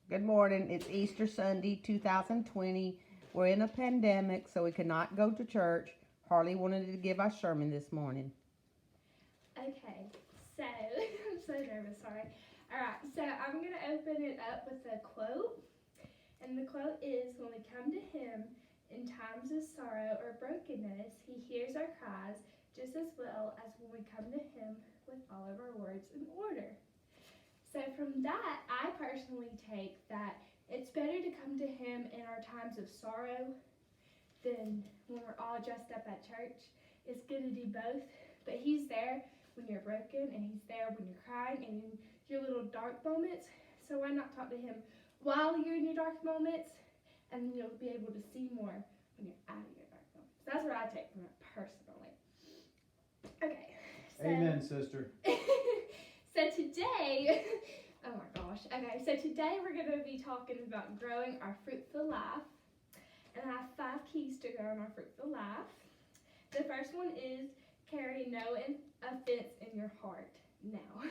Good morning. It's Easter Sunday, 2020. We're in a pandemic, so we cannot go to church. Harley wanted to give our sermon this morning. Okay, so I'm so nervous, sorry. Alright, so I'm going to open it up with a quote. And the quote is, "When we come to Him in times of sorrow or brokenness, He hears our cries just as well as when we come to Him with all of our words in order." So from that, I personally take that it's better to come to Him in our times of sorrow than when we're all dressed up at church. It's good to do both, but He's there when you're broken, and He's there when you're crying and in your little dark moments. So why not talk to Him while you're in your dark moments, and then you'll be able to see more when you're out of your dark moments. So that's what I take from it personally. Okay. So, Amen, sister. So today, oh my gosh. Okay, so today we're going to be talking about growing our fruitful life. And I have 5 keys to growing our fruitful life. The first one is carry no offense in your heart. Now,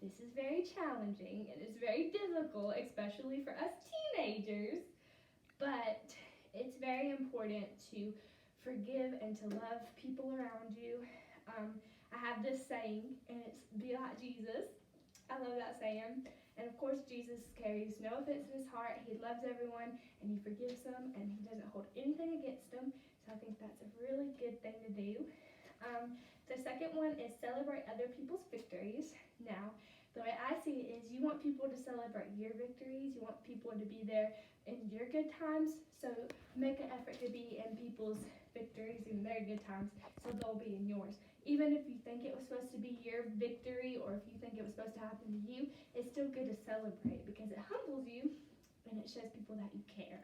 this is very challenging and it's very difficult, especially for us teenagers. But it's very important to forgive and to love people around you. I have this saying, and it's "be like Jesus." I love that saying. And of course, Jesus carries no offense in his heart. He loves everyone, and he forgives them, and he doesn't hold anything against them. So I think that's a really good thing to do. The second one is celebrate other people's victories. Now, the way I see it is you want people to celebrate your victories. You want people to be there in your good times. So make an effort to be in people's victories and their good times, so they'll be in yours. Even if you think it was supposed to be your victory, or if you think it was supposed to happen to you, it's still good to celebrate because it humbles you and it shows people that you care.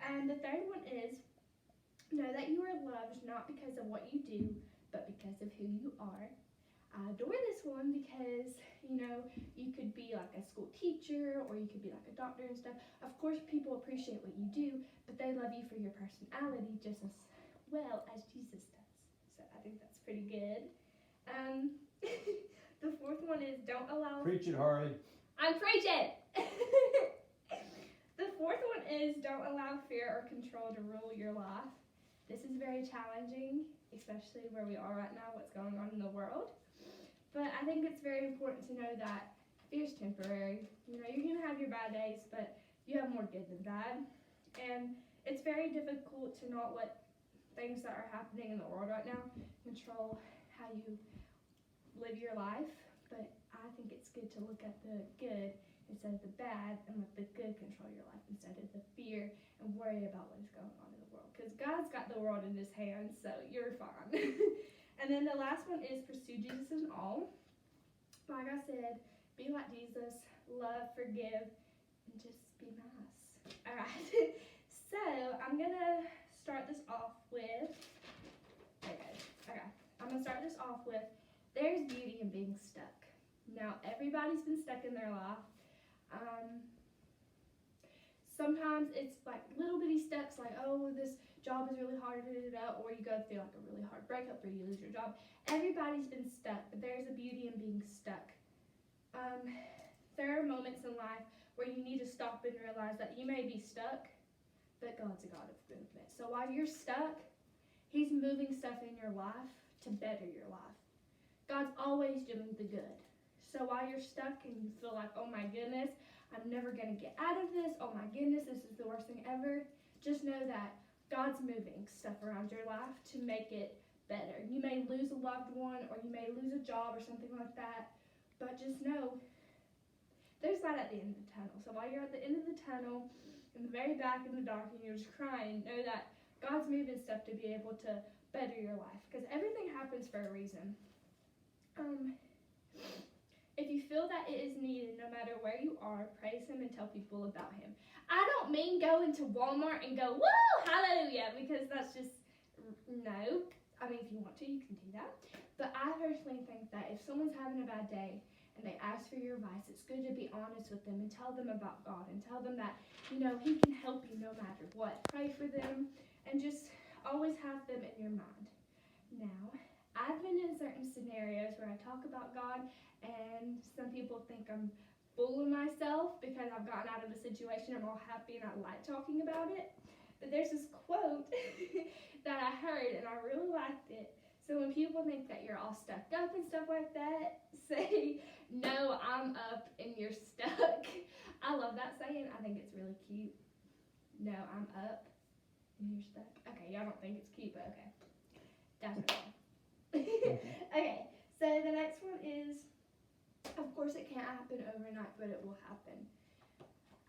And the third one is know that you are loved not because of what you do, but because of who you are. I adore this one because, you could be like a school teacher or you could be like a doctor and stuff. Of course, people appreciate what you do, but they love you for your personality just as well as Jesus does. So I think that's pretty good. The fourth one is don't allow... Preach it, Harley. I'm preaching! The fourth one is don't allow fear or control to rule your life. This is very challenging, especially where we are right now, what's going on in the world. But I think it's very important to know that fear is temporary. You're going to have your bad days, but you have more good than bad. And it's very difficult to not let things that are happening in the world right now control how you live your life. But I think it's good to look at the good instead of the bad, and let the good control your life instead of the fear and worry about what is going on in the world. Because God's got the world in his hands, so you're fine. And then the last one is pursue Jesus in all. Like I said, be like Jesus, love, forgive, and just be nice. Alright, so I'm going to start this off with, I'm going to start this off with, there's beauty in being stuck. Now, everybody's been stuck in their life. Sometimes it's like little bitty steps, like, oh, this job is really hard, or you go through like a really hard breakup or you lose your job. Everybody's been stuck, but there's a beauty in being stuck. There are moments in life where you need to stop and realize that you may be stuck, but God's a God of movement. So while you're stuck, he's moving stuff in your life to better your life. God's always doing the good. So while you're stuck and you feel like, oh my goodness, I'm never going to get out of this. Oh my goodness, this is the worst thing ever. Just know that God's moving stuff around your life to make it better. You may lose a loved one, or you may lose a job or something like that. But just know there's light at the end of the tunnel. So while you're at the end of the tunnel, in the very back in the dark, and you're just crying, know that God's moving stuff to be able to better your life. Because everything happens for a reason. If you feel that it is needed, no matter where you are, praise him and tell people about him. I don't mean go into Walmart and go, woo, hallelujah, because that's just, no. I mean, if you want to, you can do that. But I personally think that if someone's having a bad day and they ask for your advice, it's good to be honest with them and tell them about God and tell them that, he can help you no matter what. Pray for them and just always have them in your mind. Now, I've been in certain scenarios where I talk about God, and some people think I'm full of myself because I've gotten out of a situation. I'm all happy and I like talking about it. But there's this quote that I heard and I really liked it. So when people think that you're all stuck up and stuff like that, say, no, I'm up and you're stuck. I love that saying. I think it's really cute. No, I'm up and you're stuck. Okay, y'all don't think it's cute, but okay. That's okay. Okay, so the next one is, of course it can't happen overnight, but it will happen.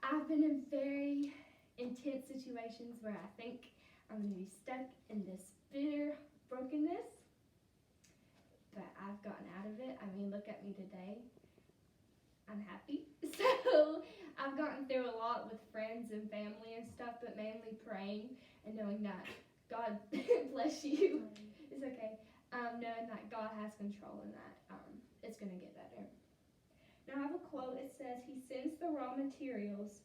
I've been in very intense situations where I think I'm going to be stuck in this bitter brokenness, but I've gotten out of it. I mean, look at me today. I'm happy. So I've gotten through a lot with friends and family and stuff, but mainly praying and knowing that God bless you. It's okay. Knowing that God has control and that it's going to get better. Now I have a quote. It says, He sends the raw materials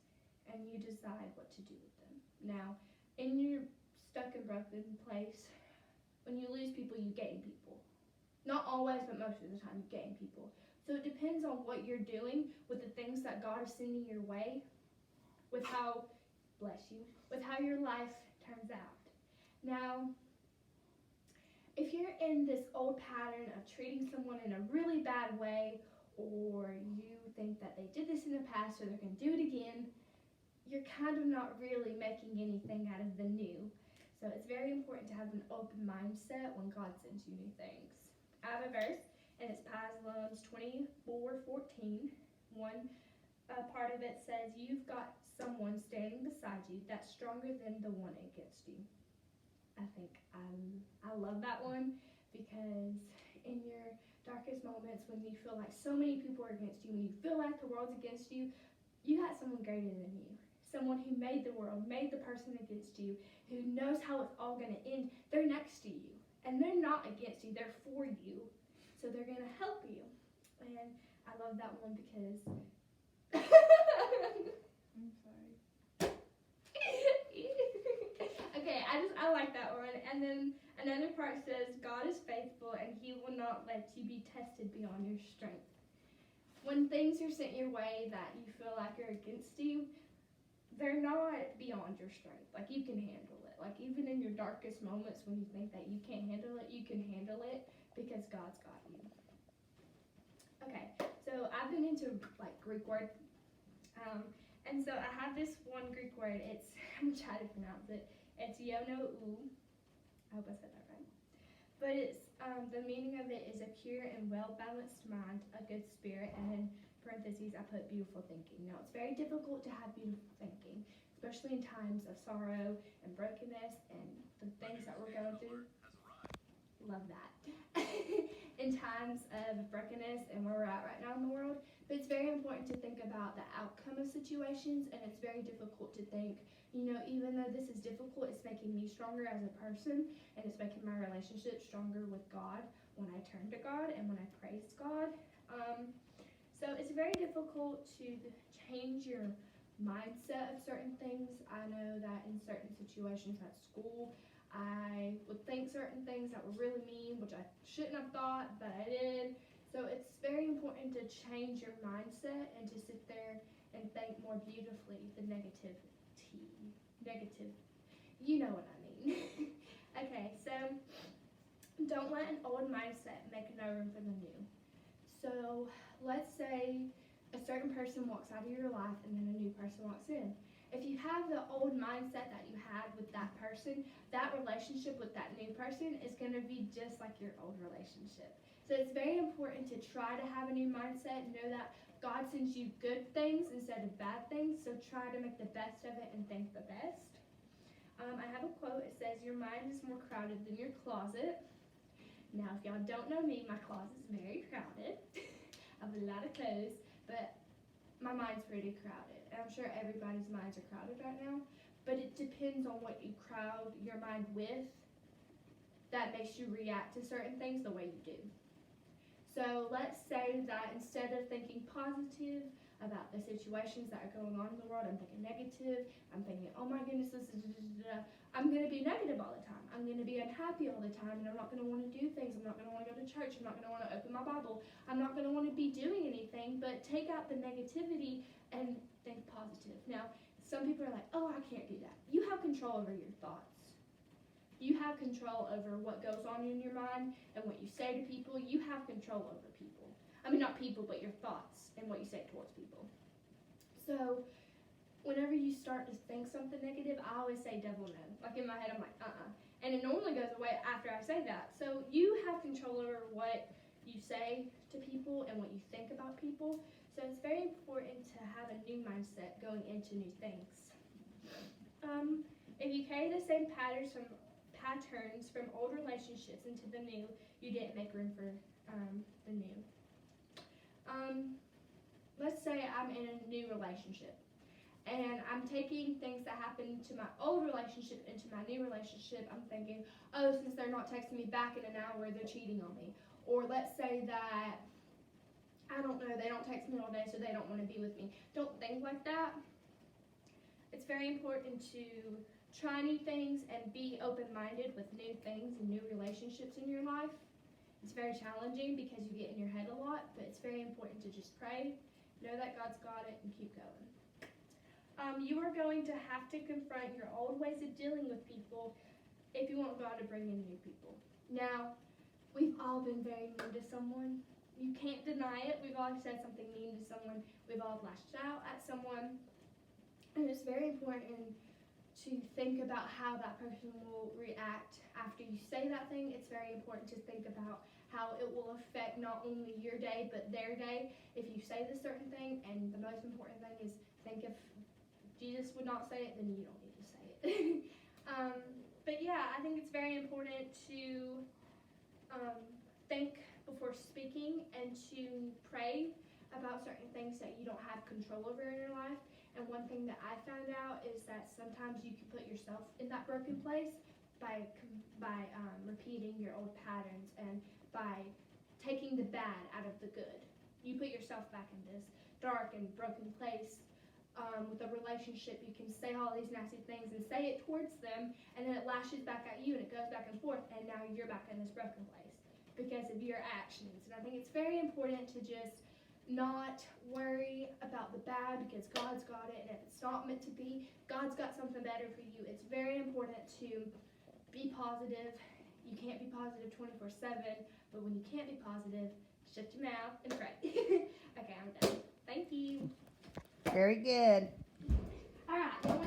and you decide what to do with them. Now, in your stuck and broken place, when you lose people, you gain people. Not always, but most of the time you gain people. So it depends on what you're doing with the things that God is sending your way, with how, bless you, with how your life turns out. Now, if you're in this old pattern of treating someone in a really bad way, or you think that they did this in the past or they're going to do it again, you're kind of not really making anything out of the new. So it's very important to have an open mindset when God sends you new things. I have a verse, and it's Psalms 24:14. One part of it says, You've got someone standing beside you that's stronger than the one against you. I think I love that one because in your darkest moments when you feel like so many people are against you, when you feel like the world's against you, you got someone greater than you. Someone who made the world, made the person against you, who knows how it's all going to end. They're next to you, and they're not against you, they're for you. So they're going to help you. And I love that one because... I'm sorry. Okay, I like that one. And then another part says, God is faithful and He will not let you be tested beyond your strength. When things are sent your way that you feel like are against you, they're not beyond your strength. Like, you can handle it. Like, even in your darkest moments when you think that you can't handle it, you can handle it because God's got you. Okay, so I've been into, like, Greek words. And so I have this one Greek word. I'm going to try to pronounce it. It's yono-u. I hope I said that right. But it's, the meaning of it is a pure and well-balanced mind, a good spirit, and then parentheses, I put beautiful thinking. Now, it's very difficult to have beautiful thinking, especially in times of sorrow and brokenness and the things that we're going through. Love that. In times of brokenness and where we're at right now in the world. But it's very important to think about the outcome of situations, and it's very difficult to think, even though this is difficult, it's making me stronger as a person, and it's making my relationship stronger with God when I turn to God and when I praise God. So it's very difficult to change your mindset of certain things. I know that in certain situations at school, I would think certain things that were really mean, which I shouldn't have thought, but I did. So it's very important to change your mindset and to sit there and think more beautifully the negative, you know what I mean. Okay, so don't let an old mindset make no room for the new. So let's say a certain person walks out of your life and then a new person walks in. If you have the old mindset that you had with that person, that relationship with that new person is going to be just like your old relationship. So it's very important to try to have a new mindset. Know that God sends you good things instead of bad things, so try to make the best of it and think the best. I have a quote. It says, your mind is more crowded than your closet. Now, if y'all don't know me, my closet is very crowded. I have a lot of clothes, but my mind's pretty crowded. And I'm sure everybody's minds are crowded right now, but it depends on what you crowd your mind with that makes you react to certain things the way you do. So let's say that instead of thinking positive about the situations that are going on in the world, I'm thinking negative. I'm thinking, oh my goodness, this is, I'm going to be negative all the time. I'm going to be unhappy all the time, and I'm not going to want to do things. I'm not going to want to go to church. I'm not going to want to open my Bible. I'm not going to want to be doing anything, but take out the negativity and think positive. Now, some people are like, oh, I can't do that. You have control over your thoughts. You have control over what goes on in your mind and what you say to people. You have control over people. I mean, not people, but your thoughts and what you say towards people. So whenever you start to think something negative, I always say devil no. Like in my head, I'm like, And it normally goes away after I say that. So you have control over what you say to people and what you think about people. So it's very important to have a new mindset going into new things. If you carry the same patterns from old relationships into the new, you didn't make room for the new. Let's say I'm in a new relationship, and I'm taking things that happened to my old relationship into my new relationship. I'm thinking, oh, since they're not texting me back in an hour, they're cheating on me. Or let's say that, I don't know, they don't text me all day, so they don't want to be with me. Don't think like that. It's very important to try new things and be open-minded with new things and new relationships in your life. It's very challenging because you get in your head a lot, but it's very important to just pray, know that God's got it, and keep going. You are going to have to confront your old ways of dealing with people if you want God to bring in new people. Now, we've all been very mean to someone. You can't deny it. We've all said something mean to someone. We've all lashed out at someone. And it's very important to think about how that person will react after you say that thing. It's very important to think about how it will affect not only your day, but their day if you say this certain thing. And the most important thing is think if Jesus would not say it, then you don't need to say it. But yeah, I think it's very important to think before speaking and to pray about certain things that you don't have control over in your life. And one thing that I found out is that sometimes you can put yourself in that broken place by repeating your old patterns and by taking the bad out of the good. You put yourself back in this dark and broken place with a relationship. You can say all these nasty things and say it towards them, and then it lashes back at you and it goes back and forth, and now you're back in this broken place because of your actions. And I think it's very important to just not worry about the bad because God's got it, and if it's not meant to be, God's got something better for you. It's very important to be positive. You can't be positive 24/7, but when you can't be positive, shut your mouth and pray. Okay, I'm done. Thank you. Very good. All right.